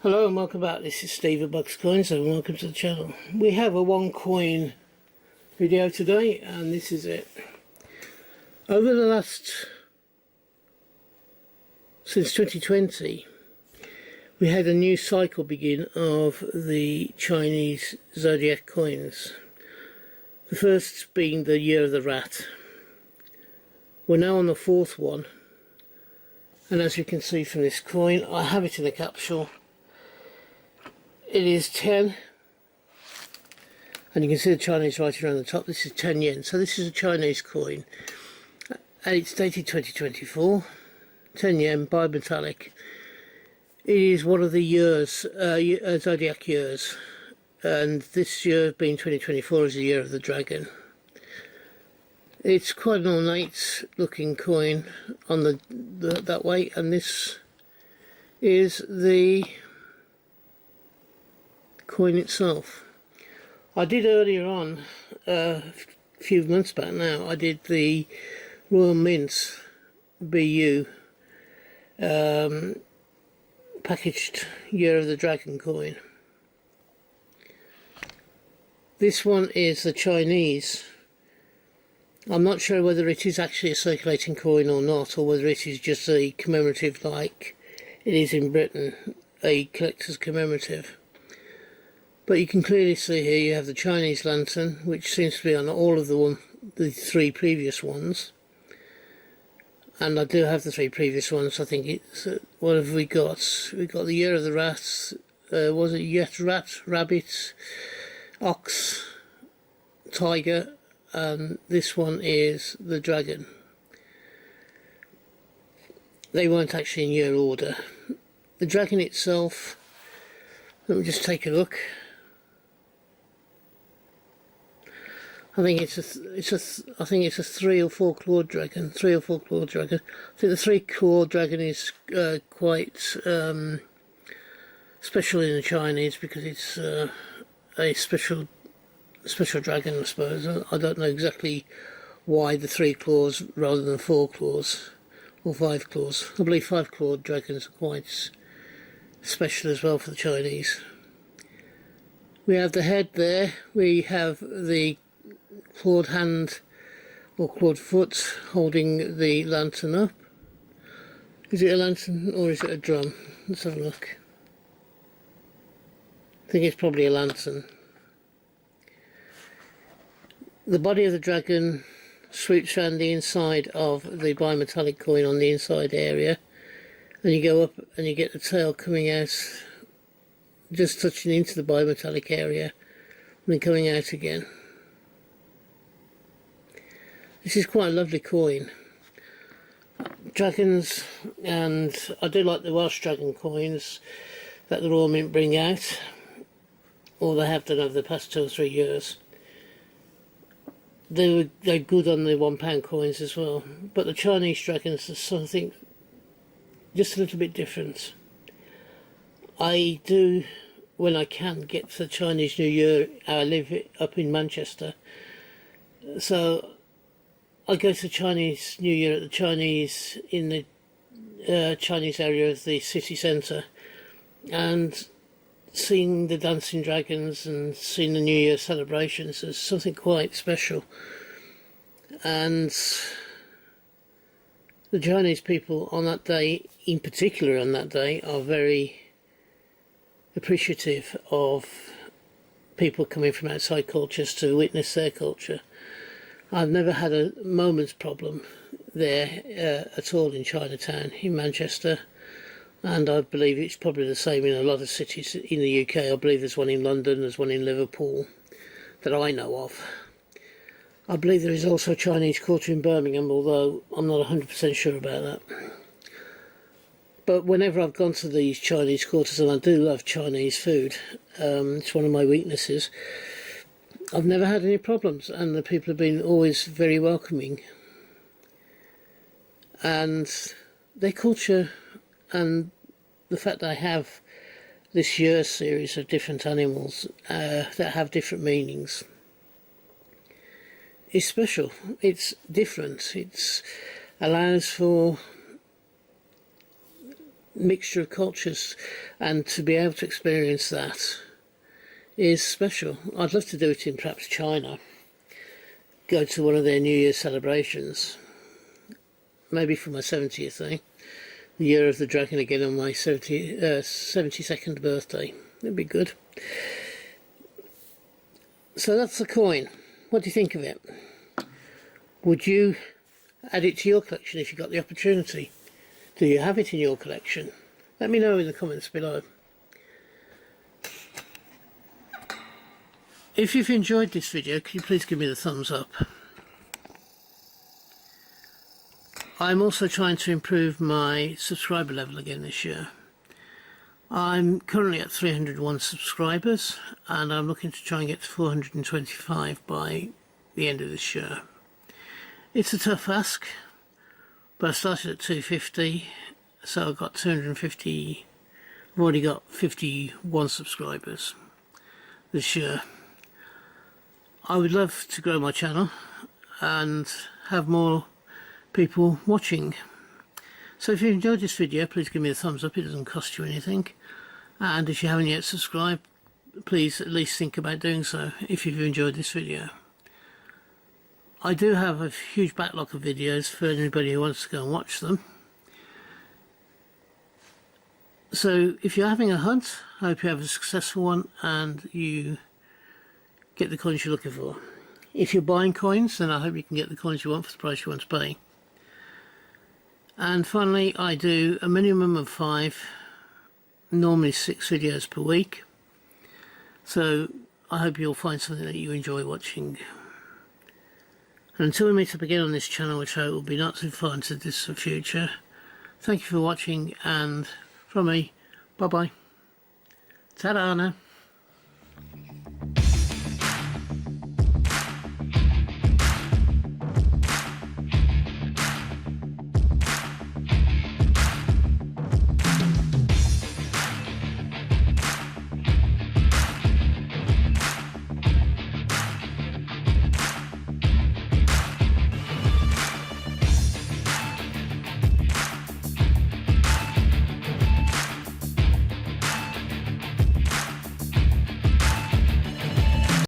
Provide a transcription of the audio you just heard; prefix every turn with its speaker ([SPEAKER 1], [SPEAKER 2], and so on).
[SPEAKER 1] Hello and welcome back. This is Steve at Bucks Coins and welcome to the channel. We have a one coin video today and this is it. Over the last, since 2020, we had a new cycle begin of the Chinese zodiac coins. The first being the Year of the Rat. We're now on the fourth one, and as you can see from this coin, I have it in a capsule. It is 10, and you can see the Chinese writing around the top. This is 10 yen, so this is a Chinese coin, and it's dated 2024. 10 yen, bimetallic. It is one of the years, zodiac years, and this year being 2024 is the year of the dragon. It's quite an ornate looking coin on that way, and this is the coin itself. I did earlier on, a few months back now, I did the Royal Mint BU packaged Year of the Dragon coin. This one is the Chinese. I'm not sure whether it is actually a circulating coin or not, or whether it is just a commemorative like it is in Britain, a collector's commemorative. But you can clearly see here you have the Chinese lantern, which seems to be on all of the three previous ones. And I do have the three previous ones. I think it's, what have we got? We've got the Year of the Rats, was it Yet Rat, Rabbit, Ox, Tiger, and this one is the Dragon. They weren't actually in year order. The Dragon itself, let me just take a look. I think it's a 3 or 4 clawed dragon. 3 or 4 clawed dragon. I think the 3 clawed dragon is quite special in the Chinese because it's a special dragon, I suppose. I don't know exactly why the 3 claws rather than 4 claws or 5 claws. I believe 5 clawed dragons are quite special as well for the Chinese. We have the head there. We have the clawed hand or clawed foot holding the lantern up. Is it a lantern or is it a drum? Let's have a look. I think it's probably a lantern. The body of the dragon sweeps around the inside of the bimetallic coin on the inside area, and you go up and you get the tail coming out, just touching into the bimetallic area and then coming out again. This is quite a lovely coin. Dragons, and I do like the Welsh dragon coins that the Royal Mint bring out, or they have done over the past 2 or 3 years. They're good on the £1 coins as well, but the Chinese dragons are something just a little bit different. I do, when I can, get to the Chinese New Year. I live up in Manchester, so I go to Chinese New Year at the Chinese, in the Chinese area of the city centre, and seeing the dancing dragons and seeing the New Year celebrations is something quite special. And the Chinese people on that day, in particular on that day, are very appreciative of people coming from outside cultures to witness their culture. I've never had a moment's problem there at all in Chinatown, in Manchester, and I believe it's probably the same in a lot of cities in the UK. I believe there's one in London, there's one in Liverpool that I know of. I believe there is also a Chinese quarter in Birmingham, although I'm not 100% sure about that. But whenever I've gone to these Chinese quarters, and I do love Chinese food, it's one of my weaknesses, I've never had any problems, and the people have been always very welcoming. And their culture and the fact that I have this year's series of different animals that have different meanings is special. It's different. It allows for mixture of cultures, and to be able to experience that is special. I'd love to do it in perhaps China, go to one of their New Year's celebrations, maybe for my 70th, the year of the dragon again, on my 72nd birthday. It'd be good. So that's the coin. What do you think of it? Would you add it to your collection if you got the opportunity? Do you have it in your collection? Let me know in the comments below. If you've enjoyed this video, could you please give me the thumbs up? I'm also trying to improve my subscriber level again this year. I'm currently at 301 subscribers, and I'm looking to try and get to 425 by the end of this year. It's a tough ask, but I started at 250, so I've got 250, I've already got 51 subscribers this year. I would love to grow my channel and have more people watching. So if you enjoyed this video, please give me a thumbs up. It doesn't cost you anything. And if you haven't yet subscribed, please at least think about doing so if you've enjoyed this video. I do have a huge backlog of videos for anybody who wants to go and watch them. So if you're having a hunt, I hope you have a successful one and you get the coins you're looking for. If you're buying coins, then I hope you can get the coins you want for the price you want to pay. And finally, I do a minimum of 5, normally 6 videos per week. So I hope you'll find something that you enjoy watching. And until we meet up again on this channel, which I hope will be not too far into the distant future, thank you for watching, and from me, bye bye. Ta-da now.